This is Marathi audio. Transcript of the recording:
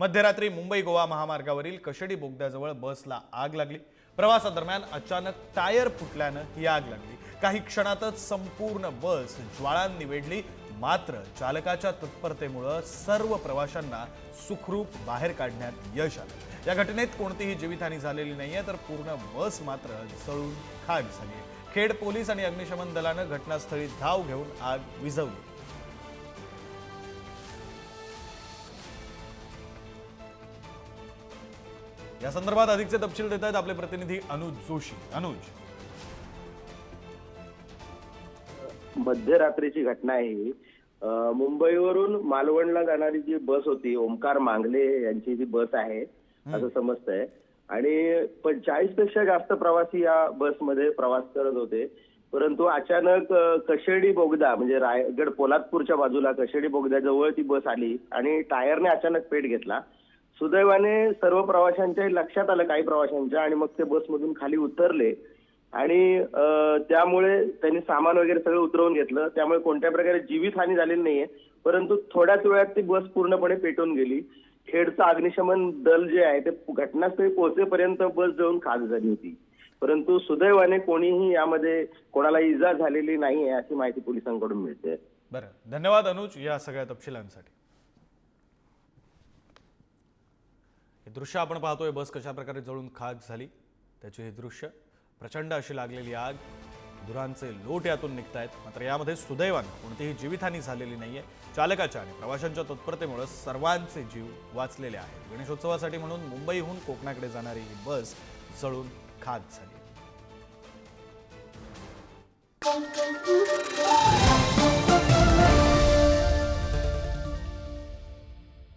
मध्यरात्री मुंबई गोवा महामार्गावरील कशेडी बोगद्याजवळ बसला आग लागली। प्रवासादरम्यान अचानक टायर फुटल्यानं ही आग लागली। काही क्षणातच संपूर्ण बस ज्वाळांनी वेढली, मात्र चालकाच्या तत्परतेमुळे सर्व प्रवाशांना सुखरूप बाहेर काढण्यात यश आलं। या घटनेत कोणतीही जीवितहानी झालेली नाहीये, तर पूर्ण बस मात्र जळून खाक झाली। खेड पोलीस आणि अग्निशमन दलानं घटनास्थळी धाव घेऊन आग विझवली। या संदर्भात अधिकचे तपशील देत आहेत आपले प्रतिनिधी अनुज जोशी। अनुज, मध्यरात्रीची घटना आहे ही। मुंबईवरून मालवणला जाणारी जी बस होती, ओमकार मांगले यांची जी बस आहे असं समजतंय, आणि 40 पेक्षा जास्त प्रवासी या बसमध्ये प्रवास करत होते। परंतु अचानक कशेडी बोगदा म्हणजे रायगड पोलादपूरच्या बाजूला कशेडी बोगद्याजवळ ती बस आली आणि टायरने अचानक पेट घेतला। सुदैवाने सर्व प्रवाशांच्या लक्षात आलं, काही प्रवाशांच्या, आणि मग ते बसमधून खाली उतरले आणि त्यामुळे त्यांनी सामान वगैरे सगळं उतरवून घेतलं। त्यामुळे कोणत्या प्रकारे जीवितहानी झालेली नाहीये, परंतु थोड्याच वेळात ती बस पूर्णपणे पेटून गेली। खेडचं अग्निशमन दल जे आहे ते घटनास्थळी पोहोचेपर्यंत बस जळून खाक झाली होती, परंतु सुदैवाने कोणीही यामध्ये कोणाला इजा झालेली नाहीये अशी माहिती पोलिसांकडून मिळते। बरं, धन्यवाद अनुज या सगळ्या तपशिलांसाठी। हे दृश्य आपण पाहतोय, बस कशा प्रकारे जळून खाक झाली त्याचे हे दृश्य। प्रचंड अशी लागलेली आग, धुरांचे लोट यातून निघतायत, मात्र यामध्ये सुदैवाने कोणतीही जीवितहानी झालेली नाहीये। चालकाच्या आणि प्रवाशांच्या तत्परतेमुळे सर्वांचे जीव वाचलेले आहेत। गणेशोत्सवासाठी म्हणून मुंबईहून कोकणाकडे जाणारी ही बस जळून खाक झाली।